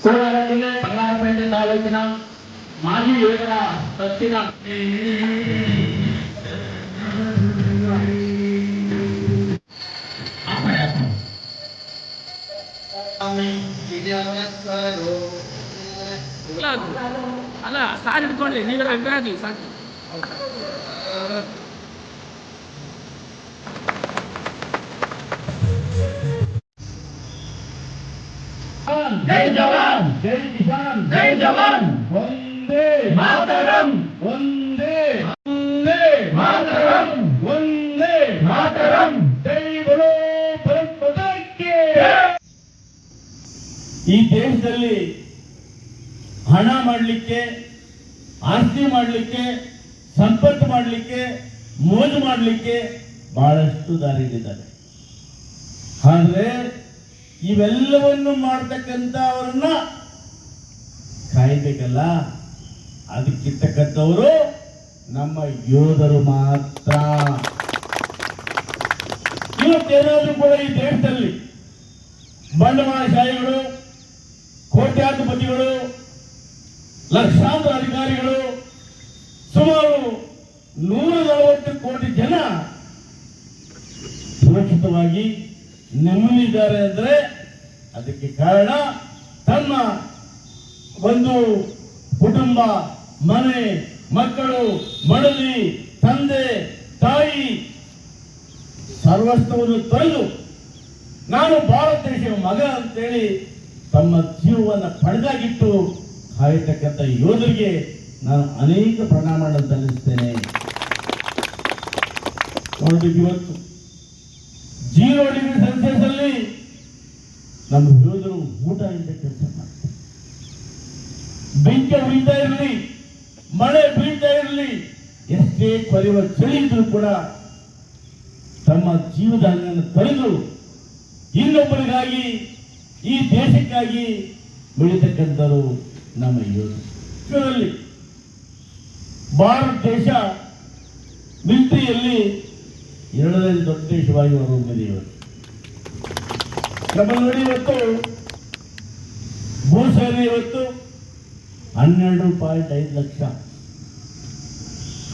ಕೋಲಾರ ಜಿಲ್ಲೆ ಬಂಗಾರಪೇಟೆ ತಾಲೂಕಿನ ಮಾಜಿ ಯೋಧರ ಸತ್ತಿನ ಅಲ್ಲ ಸಾರ್ ಹಿಡ್ಕೊಳ್ಳಿ ನೀವೆಲ್ಲ ಇದಾಗಲಿ ಸಾಕು. ಜೈ ಜವಾನ್ ಜೈ ಕಿಸಾನ್ ಜೈ ಜವಾನ್ ವಂದೇ ಮಾತರಂ ವಂದೇ ವಂದೇ ಮಾತರಂ ವಂದೇ ಮಾತರಂ ಜೈ ಬೋಲೋ ಭಾರತ್ ಮಾತಾ ಕಿ. ಈ ದೇಶದಲ್ಲಿ ಹಣ ಮಾಡಲಿಕ್ಕೆ, ಆಸ್ತಿ ಮಾಡಲಿಕ್ಕೆ, ಸಂಪತ್ತು ಮಾಡಲಿಕ್ಕೆ, ಮೋಜು ಮಾಡಲಿಕ್ಕೆ ಬಹಳಷ್ಟು ದಾರಿಗಳಿದ್ದಾರೆ. ಆದರೆ ಇವೆಲ್ಲವನ್ನು ಮಾಡ್ತಕ್ಕಂಥ ಅವರನ್ನ ಕಾಯ್ಬೇಕಲ್ಲ, ಅದಕ್ಕಿರ್ತಕ್ಕಂಥವರು ನಮ್ಮ ಯೋಧರು ಮಾತ್ರ. ಇವತ್ತೇನಾದ್ರೂ ಕೂಡ ಈ ದೇಶದಲ್ಲಿ ಬಂಡವಾಳಶಾಹಿಗಳು, ಕೋಟ್ಯಾಧಿಪತಿಗಳು, ಲಕ್ಷಾಂತರ ಅಧಿಕಾರಿಗಳು, ಸುಮಾರು 140 ಕೋಟಿ ಜನ ಸುರಕ್ಷಿತವಾಗಿ ನೆಮ್ಮದಿದ್ದಾರೆ ಅಂದರೆ ಅದಕ್ಕೆ ಕಾರಣ ತಮ್ಮ ಒಂದು ಕುಟುಂಬ, ಮನೆ, ಮಕ್ಕಳು, ಮಡದಿ, ತಂದೆ, ತಾಯಿ ಸರ್ವಸ್ವವನ್ನು ತೊರೆದು ನಾನು ಭಾರತ ದೇಶದ ಮಗ ಅಂತೇಳಿ ತಮ್ಮ ಜೀವವನ್ನು ಪಡೆದಾಗಿಟ್ಟು ಕಾಯತಕ್ಕಂಥ ಯೋಧರಿಗೆ ನಾನು ಅನೇಕ ಪ್ರಣಾಮಗಳನ್ನು ಸಲ್ಲಿಸ್ತೇನೆ. ನೋಡ್ಬೇಕು, ಇವತ್ತು 0 ಡಿಗ್ರಿ ಸೆಲ್ಸಿಯಸ್ ಅಲ್ಲಿ ನಮ್ಮ ಯೋಧರು ಊಟ ಇಲ್ಲದೆ ಕೆಲಸ ಮಾಡ್ತಾರೆ. ಬೆಂಕಿ ಉರಿತಾ ಇರಲಿ, ಮಳೆ ಬೀಳ್ತಾ ಇರಲಿ, ಎಷ್ಟೇ ಕೊರೆಯುವ ಚಳಿ ಇದ್ರೂ ಕೂಡ ತಮ್ಮ ಜೀವದಾನವನ್ನು ತೊರೆದು ಇನ್ನೊಬ್ಬರಿಗಾಗಿ, ಈ ದೇಶಕ್ಕಾಗಿ ಬೆಳೀತಕ್ಕಂಥವರು ನಮ್ಮ ಯೋಧರು. ಭಾರತ ದೇಶ ಮಿಲಿಟರಿಯಲ್ಲಿ 2ನೇ ದೊಡ್ಡ ದೇಶವಾಗಿ ಹೊರಹೊಮ್ಮಿದೆ. ನಮ್ಮ ನೋಡಿ, ಇವತ್ತು ಭೂಸೇನೆ ಇವತ್ತು 12.5 ಲಕ್ಷ,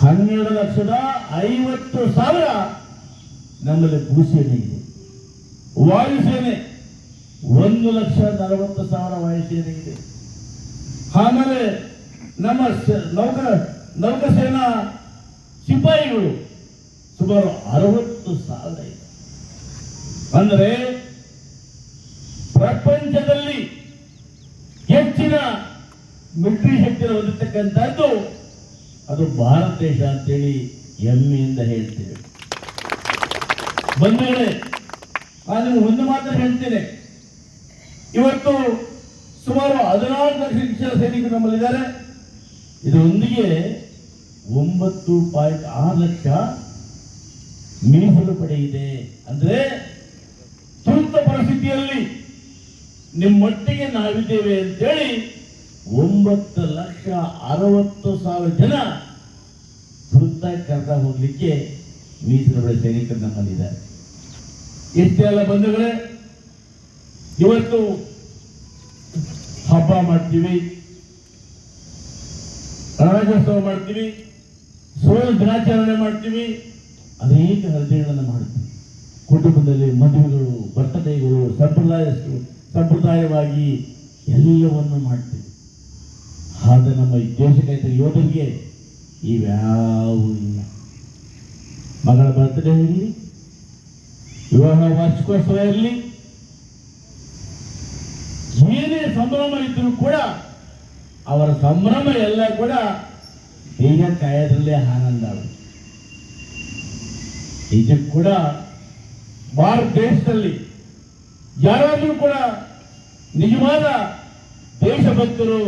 12,50,000 ನಮ್ಮಲ್ಲಿ ಭೂಸೇನೆ ಇದೆ. ವಾಯುಸೇನೆ 1,40,000 ವಾಯುಸೇನೆ ಇದೆ. ಆಮೇಲೆ ನಮ್ಮ ನೌಕಾಸೇನಾ ಸಿಪಾಯಿಗಳು ಸುಮಾರು 60,000 ಇದೆ. ಅಂದರೆ ಪ್ರಪಂಚದಲ್ಲಿ ಹೆಚ್ಚಿನ ಮಿಲಿಟರಿ ಶಕ್ತಿಯನ್ನು ಹೊಂದಿರತಕ್ಕಂಥದ್ದು ಅದು ಭಾರತ ದೇಶ ಅಂತೇಳಿ ಹೆಮ್ಮೆಯಿಂದ ಹೇಳ್ತೇವೆ. ಬಂಧುಗಳೇ, ನಾನು ಒಂದು ಮಾತ್ರ ಹೇಳ್ತೇನೆ, ಇವತ್ತು ಸುಮಾರು 14 ಲಕ್ಷ ಸೈನಿಕರು ನಮ್ಮಲ್ಲಿದ್ದಾರೆ. ಇದರೊಂದಿಗೆ 9.6 ಲಕ್ಷ ಮೀಸಲು ಪಡೆ ಇದೆ. ಅಂದ್ರೆ ತುರ್ತು ಪರಿಸ್ಥಿತಿಯಲ್ಲಿ ನಿಮ್ಮೊಟ್ಟಿಗೆ ನಾವಿದ್ದೇವೆ ಅಂತೇಳಿ 9,60,000 ಜನ ತುರ್ತಾಗಿ ಕರೆದ ಹೋಗ್ಲಿಕ್ಕೆ ಮೀಸಲು ಪಡೆ ಸೈನಿಕರು ನಮ್ಮಲ್ಲಿದ್ದಾರೆ. ಎಷ್ಟೇ ಅಲ್ಲ ಬಂಧುಗಳೇ, ಇವತ್ತು ಹಬ್ಬ ಮಾಡ್ತೀವಿ, ರಾಜ್ಯೋತ್ಸವ ಮಾಡ್ತೀವಿ, ಸುವರ್ಣ ದಿನಾಚರಣೆ ಮಾಡ್ತೀವಿ, ಅನೇಕ ಹರಿದಿನಗಳನ್ನು ಮಾಡ್ತೀವಿ. ಕುಟುಂಬದಲ್ಲಿ ಮದುವೆಗಳು, ಬರ್ತಡೇಗಳು, ಸಂಪ್ರದಾಯವಾಗಿ ಎಲ್ಲವನ್ನು ಮಾಡ್ತೀವಿ. ಆದ್ರೆ ನಮ್ಮ ದೇಶಕ್ಕೆ ಯೋಧರಿಗೆ ಇವ್ಯಾವೂ ಇಲ್ಲ. ಮಗಳ ಬರ್ತಡೇ ಇರಲಿ, ವಿವಾಹ ವಾರ್ಷಿಕೋತ್ಸವ ಇರಲಿ, ಏನೇ ಸಂಭ್ರಮ ಇದ್ರೂ ಕೂಡ ಅವರ ಸಂಭ್ರಮ ಎಲ್ಲ ಕೂಡ ದೇಹ ಕಾಯೋದ್ರಲ್ಲೇ ಆನಂದ. ಇದಕ್ಕೆ ಕೂಡ ಭಾರತ ದೇಶದಲ್ಲಿ ಯಾರಾದರೂ ಕೂಡ ನಿಜವಾದ ದೇಶಭಕ್ತರು,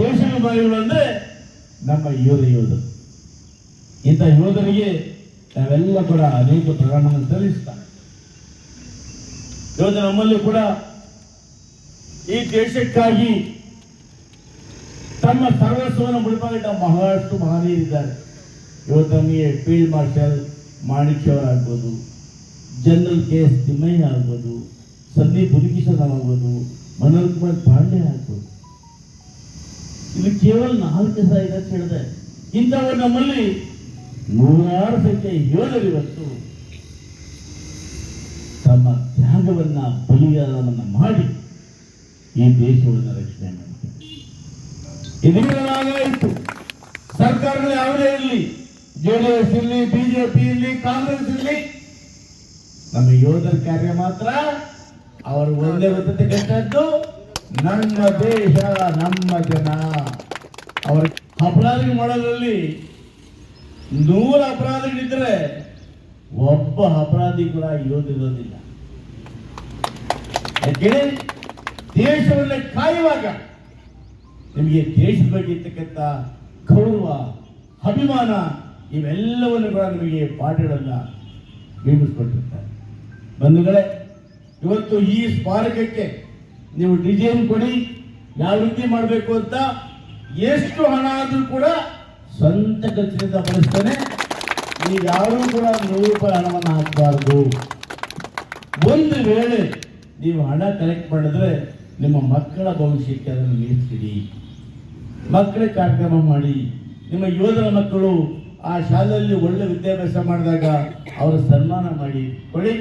ದೇಶಾಭಿಮಾನಿಗಳು ಅಂದ್ರೆ ನಮ್ಮ ಯೋಧರು. ಇಂಥ ಯೋಧರಿಗೆ ನಾವೆಲ್ಲ ಕೂಡ ಅನೇಕ ಪ್ರಣಾಮಗಳನ್ನು ಸಲ್ಲಿಸ್ತಾರೆ. ಯೋಧ ನಮ್ಮಲ್ಲಿ ಕೂಡ ಈ ದೇಶಕ್ಕಾಗಿ ತಮ್ಮ ಸರ್ವಸ್ವವನ್ನು ಮುಡಿಪಾಗಿಟ್ಟ ಬಹಳಷ್ಟು ಮಹನೀಯರಿದ್ದಾರೆ. ಇವತ್ತು ನಮಗೆ ಫೀಲ್ಡ್ ಮಾರ್ಷಲ್ ಮಾಣಿಕ್ಯ ಅವರಾಗ್ಬೋದು, ಜನರಲ್ KS ತಿಮ್ಮಯ್ಯ ಆಗ್ಬೋದು, ಸಂದೀಪ್ ಹುಲಿಕಿಶನ್ ಆಗ್ಬೋದು, ಮನೋಜ್ ಕುಮಾರ್ ಪಾಂಡೆ ಆಗ್ಬೋದು, ಇಲ್ಲಿ ಕೇವಲ 4 ದಿವಸ ಇದೆ ಅಂತ ಹೇಳಿದೆ. ಇಂಥವರು ನಮ್ಮಲ್ಲಿ 100 ಸಂಖ್ಯೆ ಯೋಧರು ಇವತ್ತು ತಮ್ಮ ತ್ಯಾಗವನ್ನ ಬಲಿದಾನವನ್ನ ಮಾಡಿ ಈ ದೇಶವನ್ನು ರಕ್ಷಣೆ ಮಾಡ್ತಾರೆ. ಇದೀಗಾಯಿತು ಸರ್ಕಾರಗಳು ಯಾವುದೇ ಇರಲಿ, JDS ಇರಲಿ, ಬಿಜೆಪಿ ಇರಲಿ, ಕಾಂಗ್ರೆಸ್ ಇರಲಿ, ನಮ್ಮ ಯೋಧರ ಕಾರ್ಯ ಮಾತ್ರ ಅವರು ಒಂದೇ ಗೊತ್ತಕ್ಕಂಥದ್ದು ನಮ್ಮ ದೇಶ ನಮ್ಮ ಜನ. ಅವರ ಅಪರಾಧ ಮಾಡೋದ್ರಲ್ಲಿ 100 ಅಪರಾಧಗಳಿದ್ರೆ ಒಬ್ಬ ಅಪರಾಧಿ ಕೂಡ ಯೋಧಿರೋದಿಲ್ಲ. ಯಾಕೆ ದೇಶವನ್ನೇ ಕಾಯುವಾಗ ನಿಮಗೆ ದೇಶದ ಬಗ್ಗೆ ಇರ್ತಕ್ಕಂಥ ಗೌರವ, ಅಭಿಮಾನ ಇವೆಲ್ಲವನ್ನು ಕೂಡ ನಿಮಗೆ ಪಾಠಗಳನ್ನ ಬಿಂಬಿಸ್ಕೊಟ್ಟಿರ್ತಾರೆ. ಬಂಧುಗಳೇ, ಇವತ್ತು ಈ ಸ್ಮಾರಕಕ್ಕೆ ನೀವು ಡಿಸೈನ್ ಕೊಡಿ, ಯಾವ ರೀತಿ ಮಾಡಬೇಕು ಅಂತ, ಎಷ್ಟು ಹಣ ಆದರೂ ಕೂಡ ಸ್ವಂತ ಖರ್ಚಿನಿಂದ ಬಳಸ್ತಾನೆ. ನೀವು ಯಾರೂ ಕೂಡ 100 ರೂಪಾಯಿ ಹಣವನ್ನು ಹಾಕಬಾರ್ದು. ಒಂದು ವೇಳೆ ನೀವು ಹಣ ಕಲೆಕ್ಟ್ ಮಾಡಿದ್ರೆ ನಿಮ್ಮ ಮಕ್ಕಳ ಭವಿಷ್ಯಕ್ಕೆ ಅದನ್ನು ಮೀರಿಸಿಡಿ. ಮಕ್ಕಳ ಕಾರ್ಯಕ್ರಮ ಮಾಡಿ. ನಿಮ್ಮ ಯೋಧರ ಮಕ್ಕಳು ಆ ಶಾಲೆಯಲ್ಲಿ ಒಳ್ಳೆ ವಿದ್ಯಾಭ್ಯಾಸ ಮಾಡಿದಾಗ ಅವರ ಸನ್ಮಾನ ಮಾಡಿ ಕೊಡಿ.